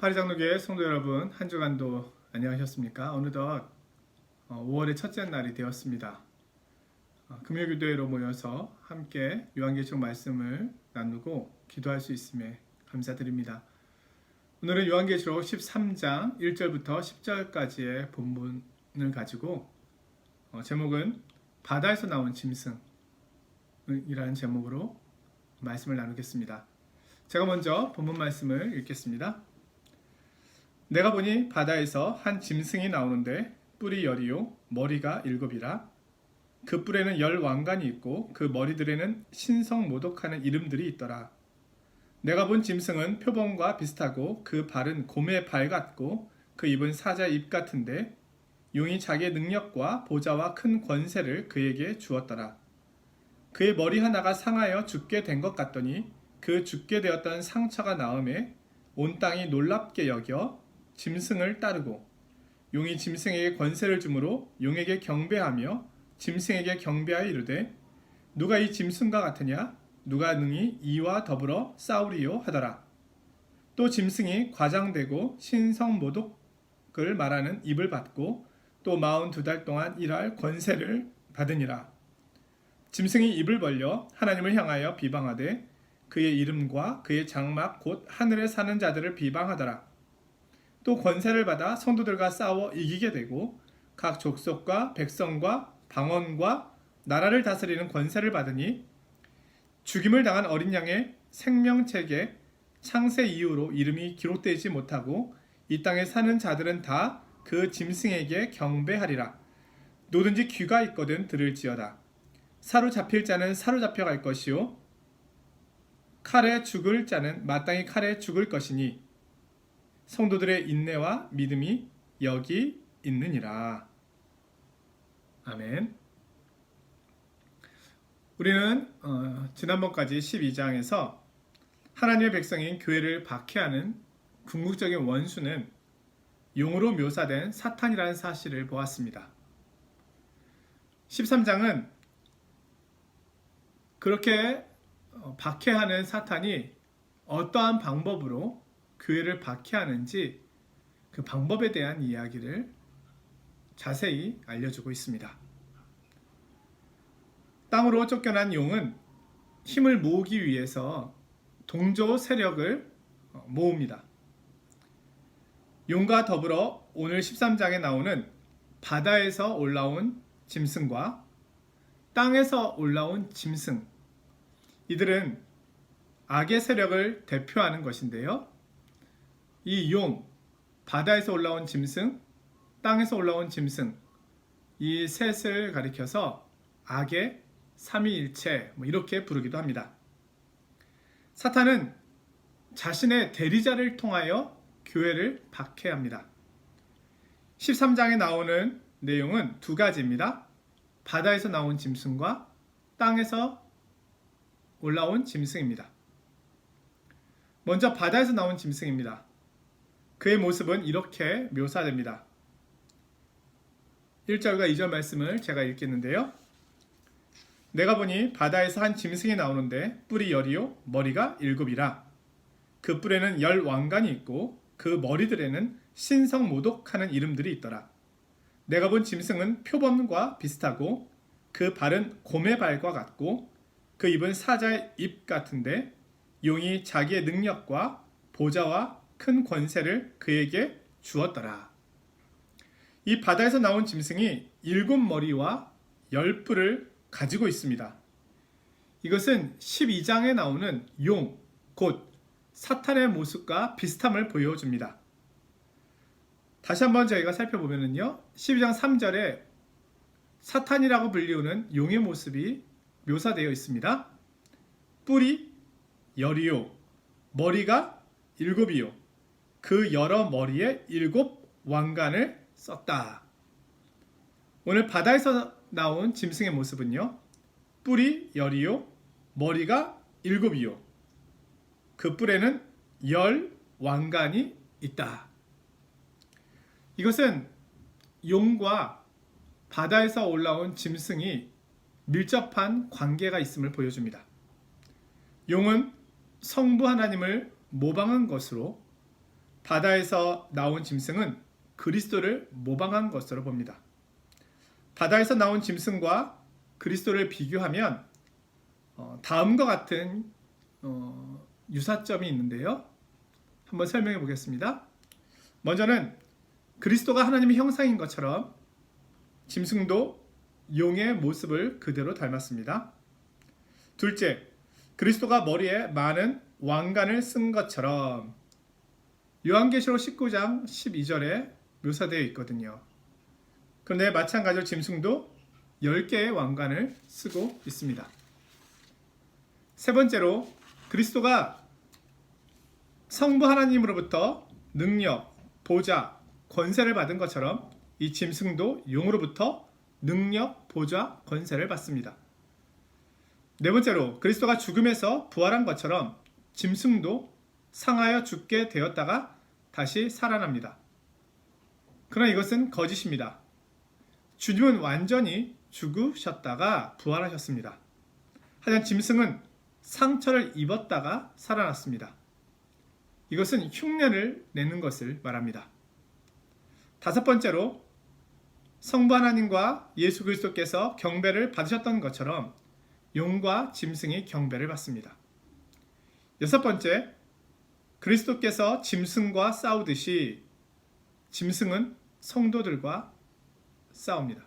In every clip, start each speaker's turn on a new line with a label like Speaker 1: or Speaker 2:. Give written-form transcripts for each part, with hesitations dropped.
Speaker 1: 파리장로교회 성도 여러분, 한 주간도 안녕하셨습니까? 어느덧 5월의 첫째 날이 되었습니다. 금요기도회로 모여서 함께 요한계시록 말씀을 나누고 기도할 수 있음에 감사드립니다. 오늘은 요한계시록 13장 1절부터 10절까지의 본문을 가지고 제목은 바다에서 나온 짐승이라는 제목으로 말씀을 나누겠습니다. 제가 먼저 본문 말씀을 읽겠습니다. 내가 보니 바다에서 한 짐승이 나오는데 뿔이 열이요 머리가 일곱이라. 그 뿔에는 10왕관이 있고 그 머리들에는 신성모독하는 이름들이 있더라. 내가 본 짐승은 표범과 비슷하고 그 발은 곰의 발 같고 그 입은 사자의 입 같은데 용이 자기의 능력과 보좌와 큰 권세를 그에게 주었더라. 그의 머리 하나가 상하여 죽게 된 것 같더니 그 죽게 되었던 상처가 나음에 온 땅이 놀랍게 여겨 짐승을 따르고 용이 짐승에게 권세를 주므로 용에게 경배하며 짐승에게 경배하여 이르되 누가 이 짐승과 같으냐 누가 능히 이와 더불어 싸우리요 하더라. 또 짐승이 과장되고 신성모독을 말하는 입을 받고 또 42달 동안 일할 권세를 받으니라. 짐승이 입을 벌려 하나님을 향하여 비방하되 그의 이름과 그의 장막 곧 하늘에 사는 자들을 비방하더라. 또 권세를 받아 성도들과 싸워 이기게 되고 각 족속과 백성과 방언과 나라를 다스리는 권세를 받으니 죽임을 당한 어린 양의 생명책에 창세 이후로 이름이 기록되지 못하고 이 땅에 사는 자들은 다 그 짐승에게 경배하리라. 누구든지 귀가 있거든 들을지어다. 사로잡힐 자는 사로잡혀갈 것이요 칼에 죽을 자는 마땅히 칼에 죽을 것이니 성도들의 인내와 믿음이 여기 있느니라. 아멘. 우리는 지난번까지 12장에서 하나님의 백성인 교회를 박해하는 궁극적인 원수는 용으로 묘사된 사탄이라는 사실을 보았습니다. 13장은 그렇게 박해하는 사탄이 어떠한 방법으로 교회를 박해하는지 그 방법에 대한 이야기를 자세히 알려주고 있습니다. 땅으로 쫓겨난 용은 힘을 모으기 위해서 동조 세력을 모읍니다. 용과 더불어 오늘 13장에 나오는 바다에서 올라온 짐승과 땅에서 올라온 짐승, 이들은 악의 세력을 대표하는 것인데요. 이 용, 바다에서 올라온 짐승, 땅에서 올라온 짐승, 이 셋을 가리켜서 악의 삼위일체 이렇게 부르기도 합니다. 사탄은 자신의 대리자를 통하여 교회를 박해합니다. 13장에 나오는 내용은 두 가지입니다. 바다에서 나온 짐승과 땅에서 올라온 짐승입니다. 먼저 바다에서 나온 짐승입니다. 그의 모습은 이렇게 묘사됩니다. 1절과 2절 말씀을 제가 읽겠는데요. 내가 보니 바다에서 한 짐승이 나오는데 뿔이 열이요 머리가 일곱이라. 그 뿔에는 10왕관이 있고 그 머리들에는 신성모독하는 이름들이 있더라. 내가 본 짐승은 표범과 비슷하고 그 발은 곰의 발과 같고 그 입은 사자의 입 같은데 용이 자기의 능력과 보좌와 큰 권세를 그에게 주었더라. 이 바다에서 나온 짐승이 7머리와 10뿔을 가지고 있습니다. 이것은 12장에 나오는 용, 곧 사탄의 모습과 비슷함을 보여줍니다. 다시 한번 저희가 살펴보면요, 12장 3절에 사탄이라고 불리우는 용의 모습이 묘사되어 있습니다. 뿔이 열이요, 머리가 7이요, 그 여러 머리에 7왕관을 썼다. 오늘 바다에서 나온 짐승의 모습은요, 뿔이 열이요, 머리가 7이요, 그 뿔에는 10왕관이 있다. 이것은 용과 바다에서 올라온 짐승이 밀접한 관계가 있음을 보여줍니다. 용은 성부 하나님을 모방한 것으로 바다에서 나온 짐승은 그리스도를 모방한 것으로 봅니다. 바다에서 나온 짐승과 그리스도를 비교하면 다음과 같은 유사점이 있는데요. 한번 설명해 보겠습니다. 먼저는 그리스도가 하나님의 형상인 것처럼 짐승도 용의 모습을 그대로 닮았습니다. 둘째, 그리스도가 머리에 많은 왕관을 쓴 것처럼 요한계시록 19장 12절에 묘사되어 있거든요. 그런데 마찬가지로 짐승도 10개의 왕관을 쓰고 있습니다. 세 번째로 그리스도가 성부 하나님으로부터 능력, 보좌, 권세를 받은 것처럼 이 짐승도 용으로부터 능력, 보좌, 권세를 받습니다. 네 번째로 그리스도가 죽음에서 부활한 것처럼 짐승도 상하여 죽게 되었다가 다시 살아납니다. 그러나 이것은 거짓입니다. 주님은 완전히 죽으셨다가 부활하셨습니다. 하지만 짐승은 상처를 입었다가 살아났습니다. 이것은 흉내를 내는 것을 말합니다. 다섯 번째로 성부 하나님과 예수 그리스도께서 경배를 받으셨던 것처럼 용과 짐승이 경배를 받습니다. 여섯 번째, 그리스도께서 짐승과 싸우듯이 짐승은 성도들과 싸웁니다.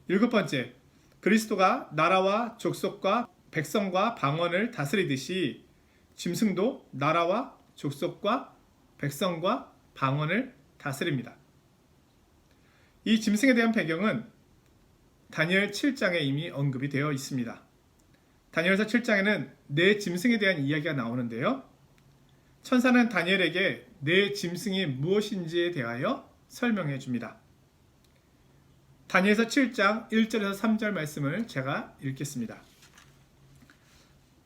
Speaker 1: 일곱 번째, 그리스도가 나라와 족속과 백성과 방언을 다스리듯이 짐승도 나라와 족속과 백성과 방언을 다스립니다. 이 짐승에 대한 배경은 다니엘 7장에 이미 언급이 되어 있습니다. 다니엘서 7장에는 네 짐승에 대한 이야기가 나오는데요. 천사는 다니엘에게 네 짐승이 무엇인지에 대하여 설명해 줍니다. 다니엘서 7장 1절에서 3절 말씀을 제가 읽겠습니다.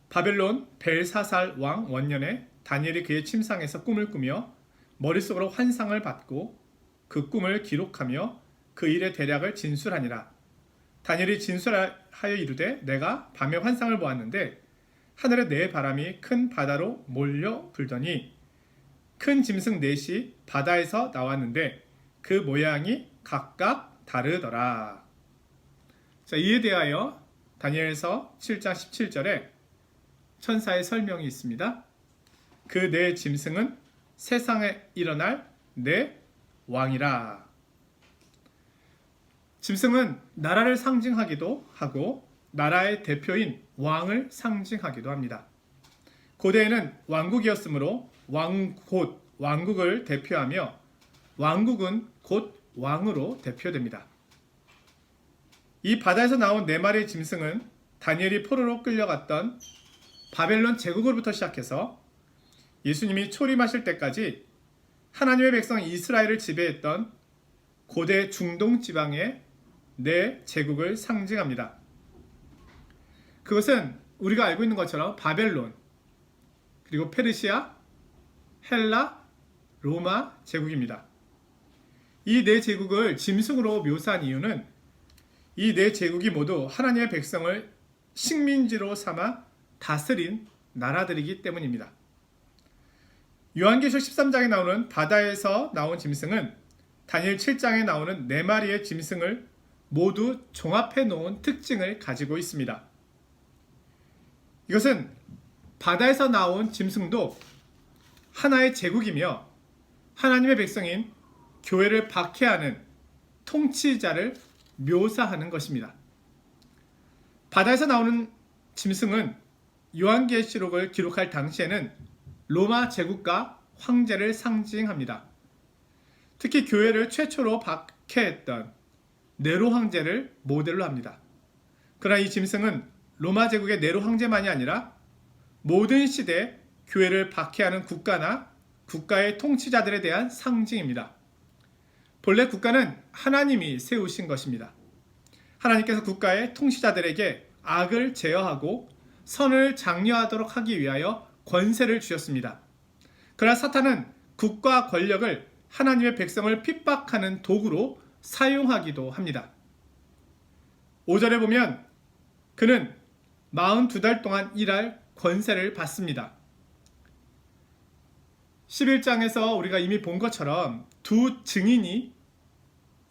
Speaker 1: 바벨론 벨사살 왕 원년에 다니엘이 그의 침상에서 꿈을 꾸며 머릿속으로 환상을 받고 그 꿈을 기록하며 그 일의 대략을 진술하니라. 다니엘이 진술하여 이르되 내가 밤에 환상을 보았는데 하늘에 네 바람이 큰 바다로 몰려 불더니 큰 짐승 넷이 바다에서 나왔는데 그 모양이 각각 다르더라. 자, 이에 대하여 다니엘서 7장 17절에 천사의 설명이 있습니다. 그 네 짐승은 세상에 일어날 네 왕이라. 짐승은 나라를 상징하기도 하고 나라의 대표인 왕을 상징하기도 합니다. 고대에는 왕국이었으므로 곧 왕국을 대표하며 왕국은 곧 왕으로 대표됩니다. 이 바다에서 나온 네 마리의 짐승은 다니엘이 포로로 끌려갔던 바벨론 제국으로부터 시작해서 예수님이 초림하실 때까지 하나님의 백성 이스라엘을 지배했던 고대 중동 지방의 네 제국을 상징합니다. 그것은 우리가 알고 있는 것처럼 바벨론, 그리고 페르시아, 헬라, 로마 제국입니다. 이 네 제국을 짐승으로 묘사한 이유는 이 네 제국이 모두 하나님의 백성을 식민지로 삼아 다스린 나라들이기 때문입니다. 요한계시록 13장에 나오는 바다에서 나온 짐승은 다니엘 7장에 나오는 네 마리의 짐승을 모두 종합해 놓은 특징을 가지고 있습니다. 이것은 바다에서 나온 짐승도 하나의 제국이며 하나님의 백성인 교회를 박해하는 통치자를 묘사하는 것입니다. 바다에서 나오는 짐승은 요한계시록을 기록할 당시에는 로마 제국과 황제를 상징합니다. 특히 교회를 최초로 박해했던 네로 황제를 모델로 합니다. 그러나 이 짐승은 로마 제국의 네로 황제만이 아니라 모든 시대 교회를 박해하는 국가나 국가의 통치자들에 대한 상징입니다. 본래 국가는 하나님이 세우신 것입니다. 하나님께서 국가의 통치자들에게 악을 제어하고 선을 장려하도록 하기 위하여 권세를 주셨습니다. 그러나 사탄은 국가 권력을 하나님의 백성을 핍박하는 도구로 사용하기도 합니다. 5절에 보면 그는 42달 동안 일할 권세를 받습니다. 11장에서 우리가 이미 본 것처럼 두 증인이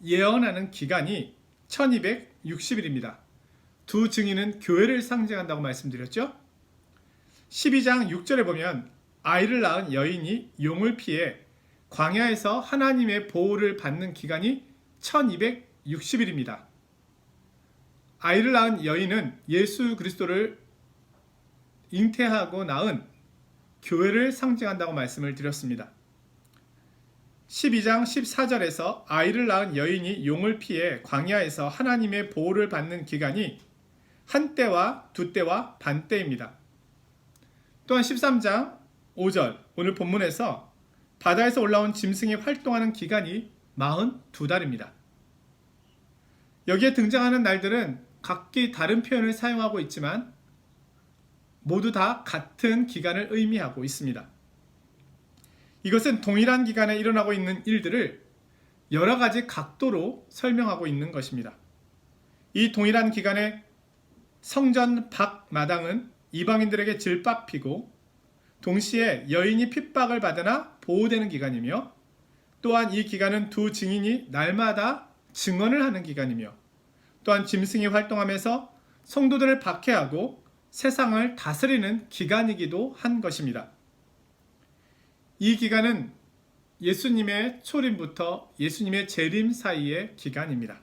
Speaker 1: 예언하는 기간이 1260일입니다. 두 증인은 교회를 상징한다고 말씀드렸죠. 12장 6절에 보면 아이를 낳은 여인이 용을 피해 광야에서 하나님의 보호를 받는 기간이 1260일입니다. 아이를 낳은 여인은 예수 그리스도를 잉태하고 낳은 교회를 상징한다고 말씀을 드렸습니다. 12장 14절에서 아이를 낳은 여인이 용을 피해 광야에서 하나님의 보호를 받는 기간이 한때와 두때와 반때입니다. 또한 13장 5절 오늘 본문에서 바다에서 올라온 짐승이 활동하는 기간이 42달입니다. 여기에 등장하는 날들은 각기 다른 표현을 사용하고 있지만 모두 다 같은 기간을 의미하고 있습니다. 이것은 동일한 기간에 일어나고 있는 일들을 여러 가지 각도로 설명하고 있는 것입니다. 이 동일한 기간에 성전 밖 마당은 이방인들에게 질박히고 동시에 여인이 핍박을 받으나 보호되는 기간이며 또한 이 기간은 두 증인이 날마다 증언을 하는 기간이며 또한 짐승이 활동하면서 성도들을 박해하고 세상을 다스리는 기간이기도 한 것입니다. 이 기간은 예수님의 초림부터 예수님의 재림 사이의 기간입니다.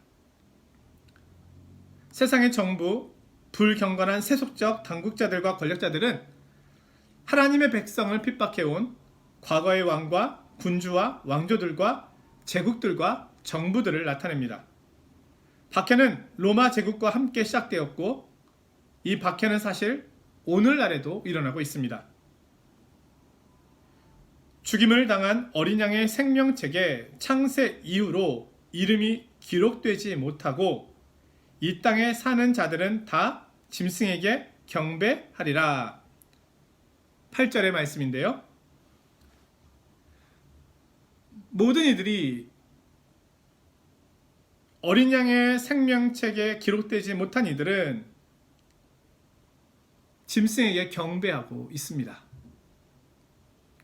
Speaker 1: 세상의 정부, 불경건한 세속적 당국자들과 권력자들은 하나님의 백성을 핍박해온 과거의 왕과 군주와 왕조들과 제국들과 정부들을 나타냅니다. 박해는 로마 제국과 함께 시작되었고 이 박해는 사실 오늘날에도 일어나고 있습니다. 죽임을 당한 어린 양의 생명책에 창세 이후로 이름이 기록되지 못하고 이 땅에 사는 자들은 다 짐승에게 경배하리라. 8절의 말씀인데요. 모든 이들이 어린 양의 생명책에 기록되지 못한 이들은 짐승에게 경배하고 있습니다.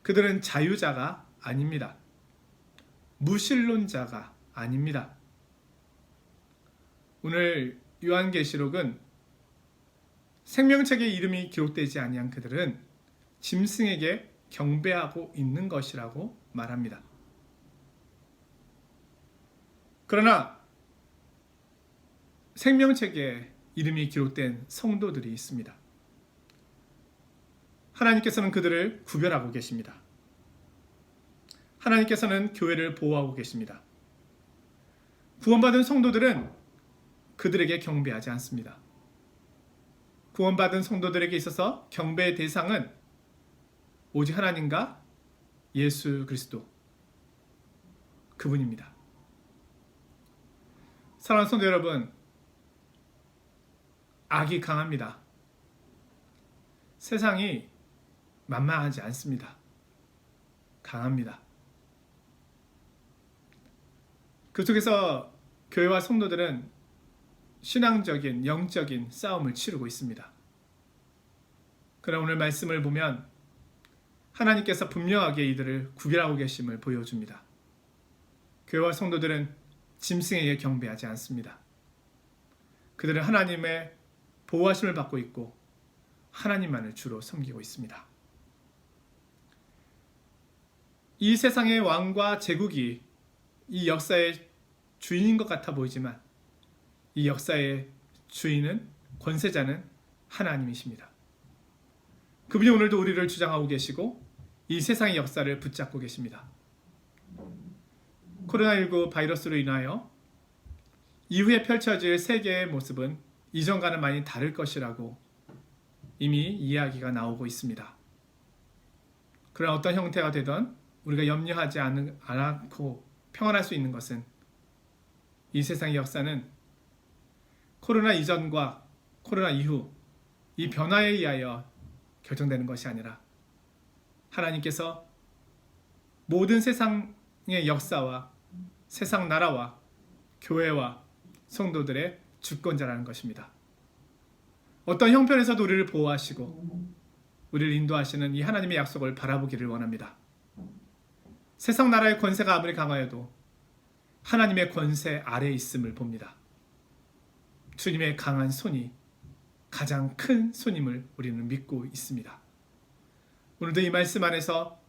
Speaker 1: 그들은 자유자가 아닙니다. 무신론자가 아닙니다. 오늘 요한계시록은 생명책에 이름이 기록되지 아니한 그들은 짐승에게 경배하고 있는 것이라고 말합니다. 그러나 생명책에 이름이 기록된 성도들이 있습니다. 하나님께서는 그들을 구별하고 계십니다. 하나님께서는 교회를 보호하고 계십니다. 구원받은 성도들은 그들에게 경배하지 않습니다. 구원받은 성도들에게 있어서 경배의 대상은 오직 하나님과 예수 그리스도 그분입니다. 사랑하는 성도 여러분, 악이 강합니다. 세상이 만만하지 않습니다. 강합니다. 그 속에서 교회와 성도들은 신앙적인, 영적인 싸움을 치르고 있습니다. 그러나 오늘 말씀을 보면 하나님께서 분명하게 이들을 구별하고 계심을 보여줍니다. 교회와 성도들은 짐승에게 경배하지 않습니다. 그들은 하나님의 보호하심을 받고 있고 하나님만을 주로 섬기고 있습니다. 이 세상의 왕과 제국이 이 역사의 주인인 것 같아 보이지만 이 역사의 주인은, 권세자는 하나님이십니다. 그분이 오늘도 우리를 주장하고 계시고 이 세상의 역사를 붙잡고 계십니다. 코로나19 바이러스로 인하여 이후에 펼쳐질 세계의 모습은 이전과는 많이 다를 것이라고 이미 이야기가 나오고 있습니다. 그런 어떤 형태가 되던 우리가 염려하지 않고 평안할 수 있는 것은 이 세상의 역사는 코로나 이전과 코로나 이후 이 변화에 의하여 결정되는 것이 아니라 하나님께서 모든 세상의 역사와 세상 나라와 교회와 성도들의 주권자라는 것입니다. 어떤 형편에서도 우리를 보호하시고 우리를 인도하시는 이 하나님의 약속을 바라보기를 원합니다. 세상 나라의 권세가 아무리 강하여도 하나님의 권세 아래에 있음을 봅니다. 주님의 강한 손이 가장 큰 손임을 우리는 믿고 있습니다. 오늘도 이 말씀 안에서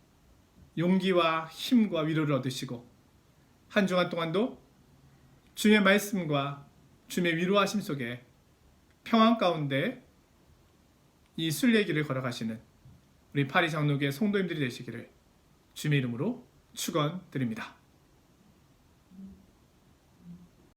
Speaker 1: 용기와 힘과 위로를 얻으시고 한 주간 동안도 주님의 말씀과 주님의 위로하심 속에 평안 가운데 이 순례길을 걸어가시는 우리 파리 장로교회 성도님들이 되시기를 주님의 이름으로 축원드립니다.